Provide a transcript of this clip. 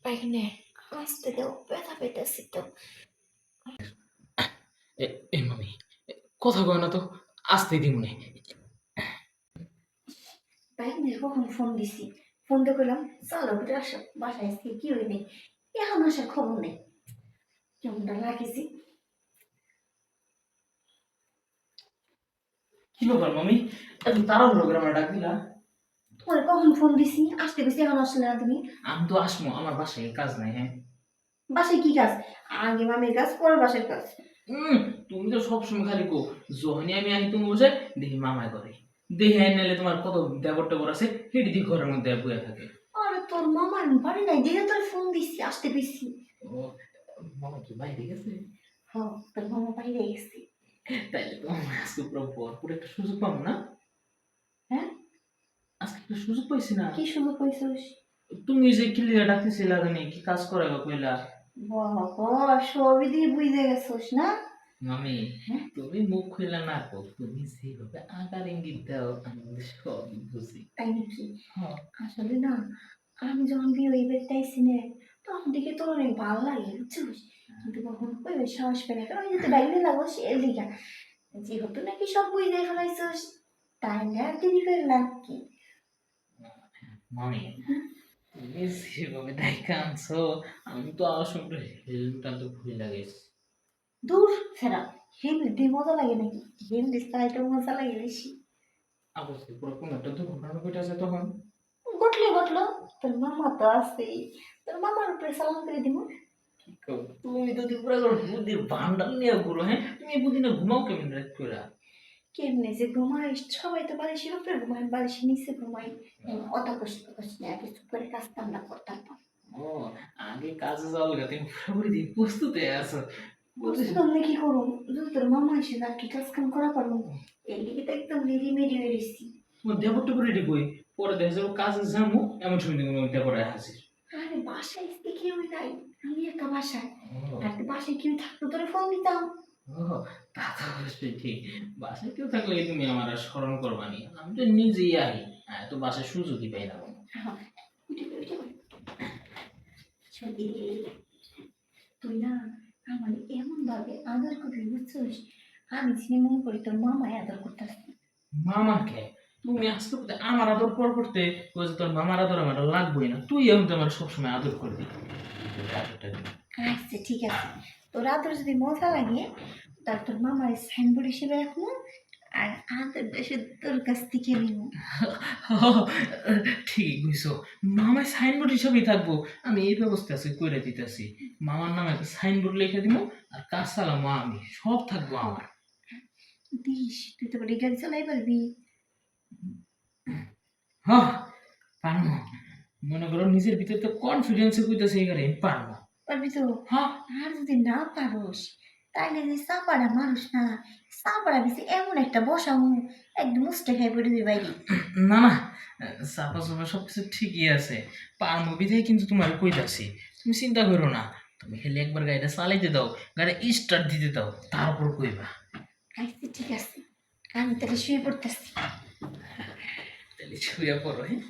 বাইনে আসতে দাও, ব্যথা পেতেছি তো। এই মামি, কথা কয় না তো, আসতেই দিমুনে। বাইনে কখন ফোন দিছি, ফোন দিয়ে কইলাম চলো ভিতরে আসো, বাসায় আজকে কি হই নেই, এখন আসার খবর নেই। কেমনটা লাগিয়েছি। কি ব্যাপার মামি, এত তাড়াহুড়ো করে আমার ডাক দিলা? তোমার কখন ফোন দিছি, আসতে গেছি, এখন আসলে না তুমি? আমি তো আসবো, আমার বাসায় কাজ নাই। হ্যাঁ, বাসায় কি কাজ? আগে মামির কাজ, পরে বাসার কাজ। উম, তুমি তো সবসময় খালি কো, যখনই আমি আহি তুমি বসে দেখি মামায় করে, দেখি আই নাইলে তোমার কত দেবর টেবর আছে হেঁটে দিয়ে ঘরের মধ্যে বইয়া থাকে। আরে তোর মামার বাড়ি নাই দেখে তোর ফোন দিছি, আসতে গেছি। ও, মামা কি বাইরে গেছে? হ, তোর মামা বাইরে গেছি। তাইলে তো আমার আজকে পুরো ভরপুর একটা সুযোগ পাবো না? হ্যাঁ, আজকে একটা সুযোগ পাইছি না? কি সুযোগ পাইছিস? তুমি যে ক্লিয়ার ডাকতেছিলা জানি কি কাজ করে কইলা? বাবা, সবই দিয়ে বুঝে গেছিস না? মামি, হ্যাঁ, তুমি মুখ খুলে না কো, তুমি যেভাবে আকার ইঙ্গিত দাও আমি সবই বুঝি। তাই নাকি? হ্যাঁ, আসলে না, আমি যখন বিয়ে ওই বাড়িতে আইসি না, তখন দেখে তোর অনেক ভালো লাগে বুঝছিস, কিন্তু কখন ওই সাহস পেয়ে না, কারণ যদি বাইরে লাগো সে দিঘা যেহেতু নাকি সব বুঝে ফেলাইছিস, তাই না আর দেরি করে লাভ কি? মামি, তুমি যেভাবে ডাইকা আনছো আমি তো আসলে হেলমেট আনতে ভুলে গেছি। দূর ফেরা, হেমলেট দিয়ে মজা লাগে নাকি? হেমলেট চালাইতে মজা লাগে বেশি। অবশ্যই পুরো কোনো একটা দুর্ঘটনা ঘটেছে তখন। ঘটলে ঘটলো, তোর মামা তো আছেই, তোর মামার উপরে সালাম করে দিব। কি করবো, তুমি তো পুরো বুদ্ধির ভান্ডার নিয়ে ঘুরো। হ্যাঁ, তুমি এই বুদ্ধি না ঘুমাও কেমন রাত করে? কেমনে যে ঘুমাই, সবাই তো বালিশের উপরে ঘুমাই, বালিশের নিচে ঘুমাই। অত কষ্ট কষ্ট নিয়ে আগে চুপ করে কাজ কামটা করতাম না। ও, আগে কাজে যাওয়ার গা তুমি পুরোপুরি দিন প্রস্তুত হয়ে আছো। বুঝতে পারলে কি করুম, যদি তোর মামা এসে না কি কাজ কাম করা পারবো, এর লিগে তো একদম রেডিমেডি হয়ে গেছি। তোমার দেবরটা করে রেডি কই, পরে দেখা যাবো কাজে যাবো এমন সময় তুমি দেবর হাসির। আরে বাসায় আজকে কেউ নাই, আমি একা বাসায়। ও, আর তো বাসায় কেউ থাকতো তোরে ফোন দিতাম। ও, তা তো অবশ্যই ঠিক। বাসায় কেউ থাকলে তুমি আমার আর স্মরণ করবা নি, আমি তো নিজেই আহি। হ্যাঁ, তো বাসায় সুযোগই পাই না কোনো। হ্যাঁ, উঠে পড়ে, উঠে পড়ে। শোন, এদিকে। তুই না আমার এমন ভাবে আদর করবি বুঝছিস, আমি যিনি মনে করি তোর মামায় আদর করতেছি। মামাকে তুমি আজকে কোথায় আমার আদর পর করতে, ওই যে তোর মামার আদর আমার লাগবেই না, তুই এখন তো আমার সবসময় আদর করবি। আদরটা দিবি। আচ্ছা ঠিক আছে, তোর আদর যদি মজা লাগে তাহলে তোর মামার সাইনবোর্ড হিসেবে রাখবো, আর আদর এসে তোর কাছ থেকে নিব। ঠিক বুঝছো, মামার সাইনবোর্ড হিসাবেই থাকবো। আমি এই ব্যবস্থা আছে করে দিতেছি, মামার নামে একটা সাইনবোর্ড লিখে দিব, আর কাজ চালামো আমি, সব থাকবো আমার। দিস, তুই তো বলি গাড়ি চালাই পারবি। হ্যাঁ, পারবো। মনে করো নিজের ভিতরে তো কনফিডেন্সে কইতেছে এই গাড়ি আমি পারবো। পারবি তো? হ্যাঁ, আর যদি না পারোস, তাইলে যে চাপাড়া মানুষ না, চাপাড়া দিছে এমন একটা বসামু, একদম মুষ্টে খাই পড়ে দিবি বাইরে। না না, চাপা চাপা সবকিছু ঠিকই আছে, পারবো বিধায় কিন্তু তোমার কইতাছি, তুমি চিন্তা করো না। তুমি খালি একবার গাড়িটা চালাইতে দাও, গাড়ি স্টার্ট দিতে দাও, তারপর কইবা। আচ্ছা ঠিক আছে, আমি তাহলে শুয়ে পড়তেছি। তাহলে শুয়ে পড়ো। হ্যাঁ।